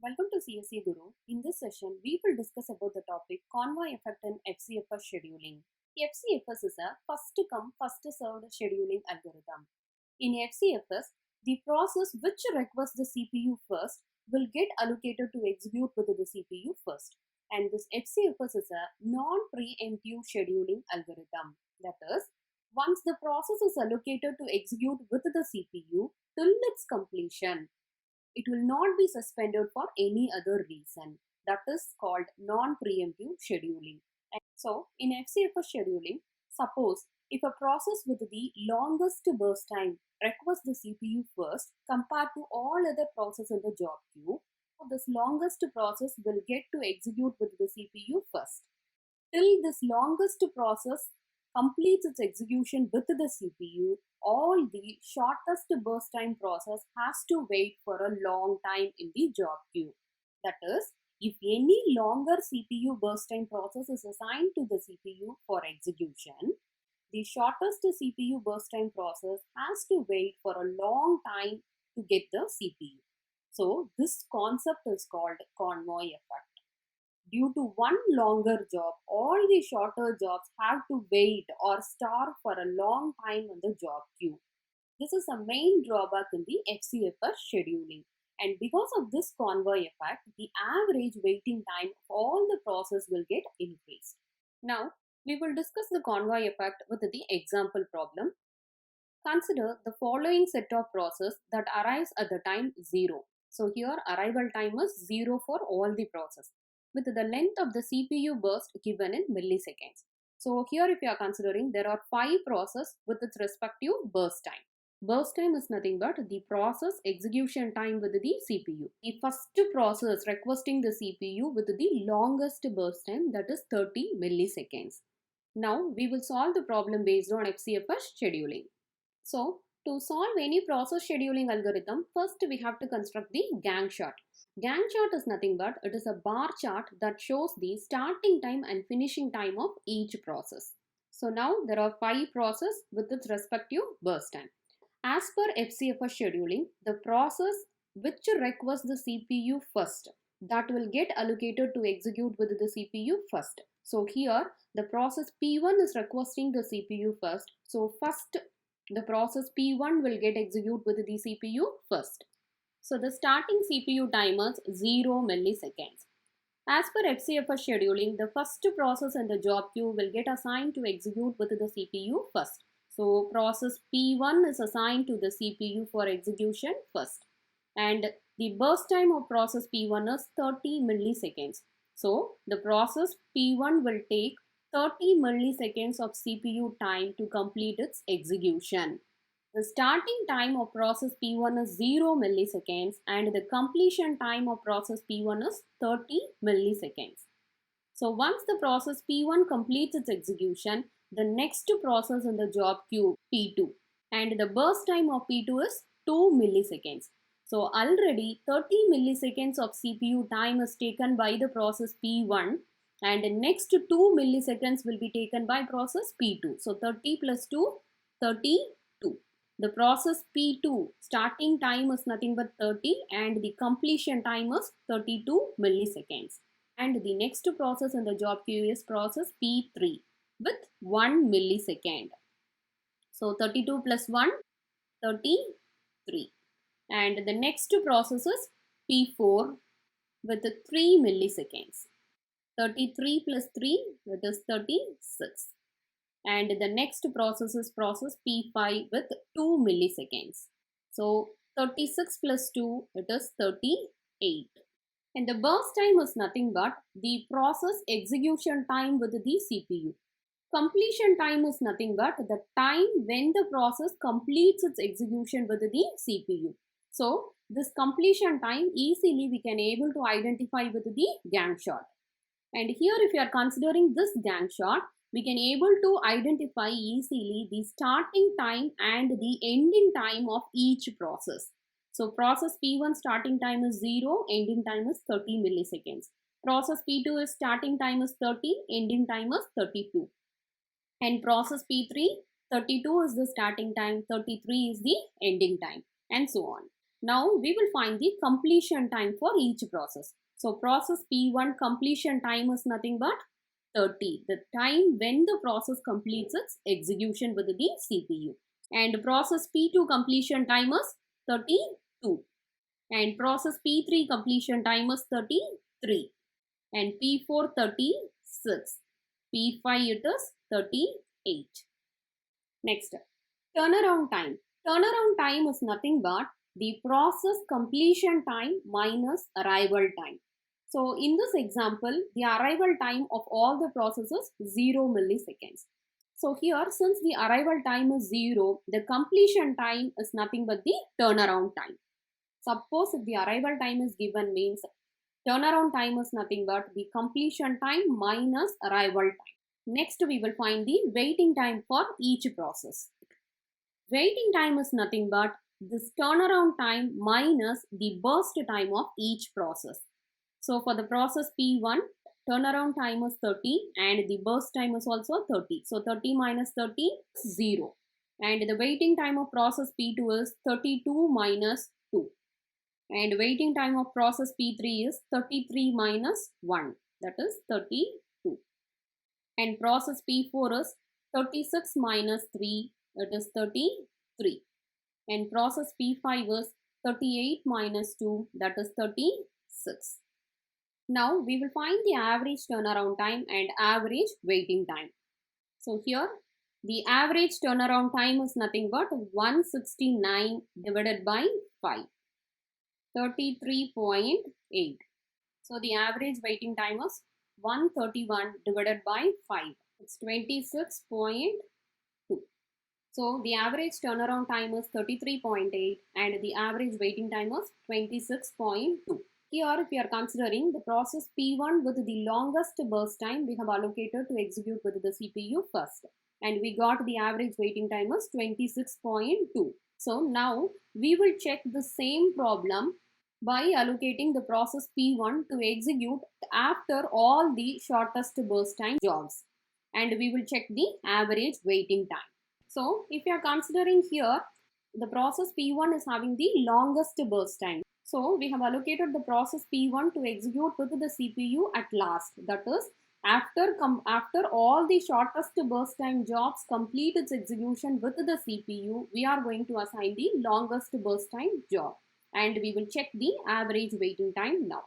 Welcome to CSE Guru. In this session, we will discuss about the topic convoy effect in FCFS scheduling. FCFS is a first come, first served scheduling algorithm. In FCFS, the process which requests the CPU first will get allocated to execute with the CPU first. And this FCFS is a non-preemptive scheduling algorithm. That is, once the process is allocated to execute with the CPU till its completion, it will not be suspended for any other reason. That is called non-preemptive scheduling. And so in FCFS scheduling, suppose if a process with the longest burst time requests the CPU first compared to all other processes in the job queue, this longest process will get to execute with the CPU first. Till this longest process completes its execution with the CPU, all the shortest burst time process has to wait for a long time in the job queue. That is, if any longer CPU burst time process is assigned to the CPU for execution, the shortest CPU burst time process has to wait for a long time to get the CPU. So this concept is called convoy effect. Due to one longer job, all the shorter jobs have to wait or starve for a long time in the job queue. This is a main drawback in the FCFS scheduling. And because of this convoy effect, the average waiting time of all the process will get increased. Now, we will discuss the convoy effect with the example problem. Consider the following set of process that arrives at the time 0. So here arrival time is 0 for all the process, with the length of the CPU burst given in milliseconds. So here if you are considering, there are 5 processes with its respective burst time. Burst time is nothing but the process execution time with the CPU. The first process requesting the CPU with the longest burst time, that is 30 milliseconds. Now we will solve the problem based on FCFS scheduling. So to solve any process scheduling algorithm, first we have to construct the Gantt chart. Gantt chart is nothing but it is a bar chart that shows the starting time and finishing time of each process. So now there are 5 processes with its respective burst time. As per FCFS scheduling, the process which requests the CPU first, that will get allocated to execute with the CPU first. So here the process P1 is requesting the CPU first. So first the process P1 will get execute with the CPU first. So the starting CPU time is 0 milliseconds. As per FCFS scheduling, the first process in the job queue will get assigned to execute with the CPU first. So process P1 is assigned to the CPU for execution first. And the burst time of process P1 is 30 milliseconds. So the process P1 will take 30 milliseconds of CPU time to complete its execution. The starting time of process P1 is 0 milliseconds and the completion time of process P1 is 30 milliseconds. So once the process P1 completes its execution, the next process in the job queue P2, and the burst time of P2 is 2 milliseconds. So already 30 milliseconds of CPU time is taken by the process P1 and the next 2 milliseconds will be taken by process P2. So 30 plus 2, 32. The process P2 starting time is nothing but 30 and the completion time is 32 milliseconds. And the next process in the job queue is process P3 with 1 millisecond. So 32 plus 1, 33. And the next process is P4 with 3 milliseconds. 33 plus 3, that is 36. And the next process is process P5 with 2 milliseconds. So 36 plus 2, it is 38. And the burst time is nothing but the process execution time with the CPU. Completion time is nothing but the time when the process completes its execution with the CPU. So this completion time easily we can able to identify with the Gantt chart. And here if you are considering this Gantt chart, we can able to identify easily the starting time and the ending time of each process. So process P1 starting time is 0, ending time is 30 milliseconds. Process P2 is starting time is 30, ending time is 32. And process P3, 32 is the starting time, 33 is the ending time, and so on. Now we will find the completion time for each process. So process P1 completion time is nothing but 30, the time when the process completes its execution with the CPU. And process P2 completion time is 32. And process P3 completion time is 33. And P4 36. P5 it is 38. Next, turnaround time. Turnaround time is nothing but the process completion time minus arrival time. So in this example, the arrival time of all the processes 0 milliseconds. So here, since the arrival time is 0, the completion time is nothing but the turnaround time. Suppose if the arrival time is given, means turnaround time is nothing but the completion time minus arrival time. Next, we will find the waiting time for each process. Waiting time is nothing but this turnaround time minus the burst time of each process. So for the process P1, turnaround time is 30 and the burst time is also 30. So 30 minus 30 is 0. And the waiting time of process P2 is 32 minus 2. And waiting time of process P3 is 33 minus 1. That is 32. And process P4 is 36 minus 3. It is 33. And process P5 is 38 minus 2. That is 36. Now we will find the average turnaround time and average waiting time. So here the average turnaround time is nothing but 169 divided by 5. 33.8. So the average waiting time is 131 divided by 5. It's 26.2. So the average turnaround time is 33.8 and the average waiting time is 26.2. Here, if we are considering the process P1 with the longest burst time, we have allocated to execute with the CPU first. And we got the average waiting time is 26.2. So now we will check the same problem by allocating the process P1 to execute after all the shortest burst time jobs. And we will check the average waiting time. So if you are considering here, the process P1 is having the longest burst time. So we have allocated the process P1 to execute with the CPU at last. That is, after all the shortest burst time jobs complete its execution with the CPU, we are going to assign the longest burst time job. And we will check the average waiting time now.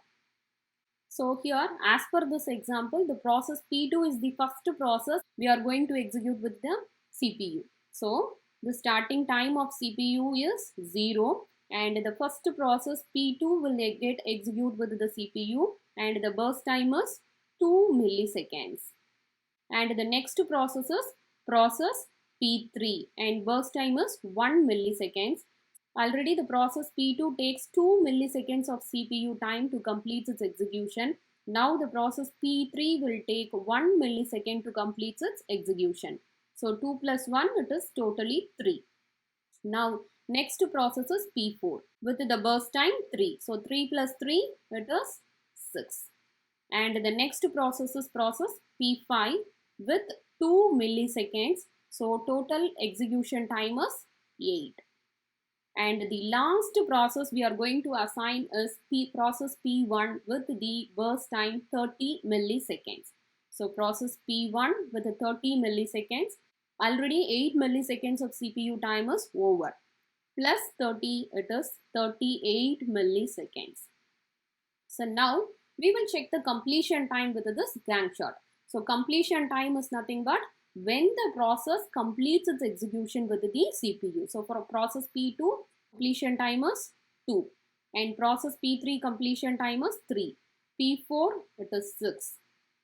So here, as per this example, the process P2 is the first process we are going to execute with the CPU. So the starting time of CPU is 0 and the first process P2 will get execute with the CPU and the burst time is 2 milliseconds. And the next process is process P3 and burst time is 1 milliseconds. Already the process P2 takes 2 milliseconds of CPU time to complete its execution. Now the process P3 will take 1 millisecond to complete its execution. So 2 plus 1, it is totally 3. Now next process is P4 with the burst time 3. So 3 plus 3, it is 6. And the next process is process P5 with 2 milliseconds. So total execution time is 8. And the last process we are going to assign is process P1 with the burst time 30 milliseconds. So process P1 with 30 milliseconds. Already 8 milliseconds of CPU time is over. Plus 30, it is 38 milliseconds. So now we will check the completion time with this gang chart. So completion time is nothing but when the process completes its execution with the CPU. So for process P2, completion time is 2 and process P3 completion time is 3. P4 it is 6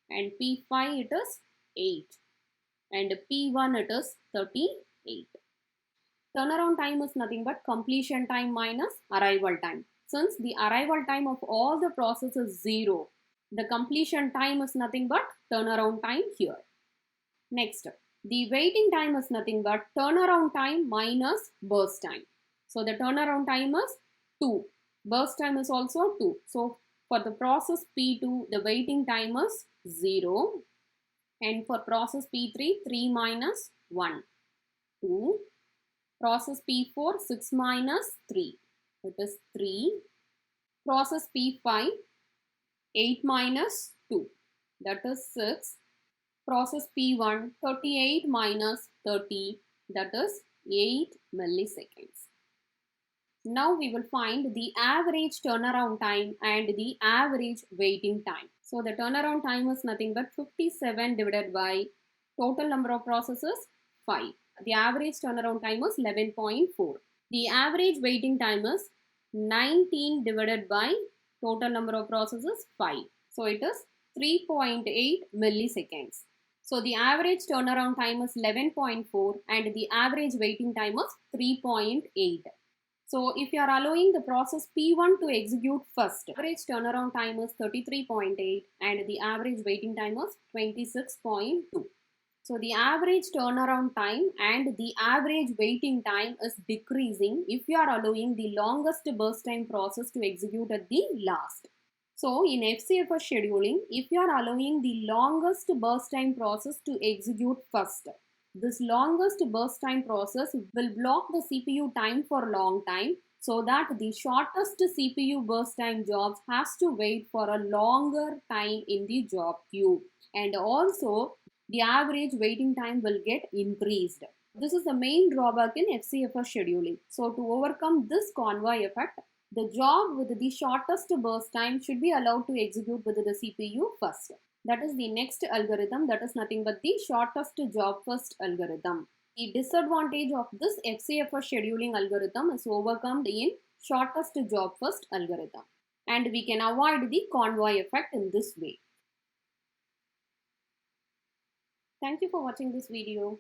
and P5 it is 8 and P1 it is 38. Turnaround time is nothing but completion time minus arrival time. Since the arrival time of all the process is 0, the completion time is nothing but turnaround time here. Next, the waiting time is nothing but turnaround time minus burst time. So the turnaround time is 2. Burst time is also 2. So for the process P2, the waiting time is 0. And for process P3, 3 minus 1, 2. Process P4, 6 minus 3. It is 3. Process P5, 8 minus 2, that is 6. Process P1, 38 minus 30, that is 8 milliseconds. Now we will find the average turnaround time and the average waiting time. So the turnaround time is nothing but 57 divided by total number of processes 5. The average turnaround time is 11.4. The average waiting time is 19 divided by total number of processes 5. So it is 3.8 milliseconds. So the average turnaround time is 11.4 and the average waiting time is 3.8. So if you are allowing the process P1 to execute first, average turnaround time is 33.8 and the average waiting time is 26.2. So the average turnaround time and the average waiting time is decreasing if you are allowing the longest burst time process to execute at the last. So in FCFS scheduling, if you are allowing the longest burst time process to execute first, this longest burst time process will block the CPU time for a long time, so that the shortest CPU burst time jobs has to wait for a longer time in the job queue, and also the average waiting time will get increased. This is the main drawback in FCFS scheduling. So to overcome this convoy effect, the job with the shortest burst time should be allowed to execute with the CPU first. That is the next algorithm, that is nothing but the shortest job first algorithm. The disadvantage of this FCFS scheduling algorithm is overcome in shortest job first algorithm, and we can avoid the convoy effect in this way. Thank you for watching this video.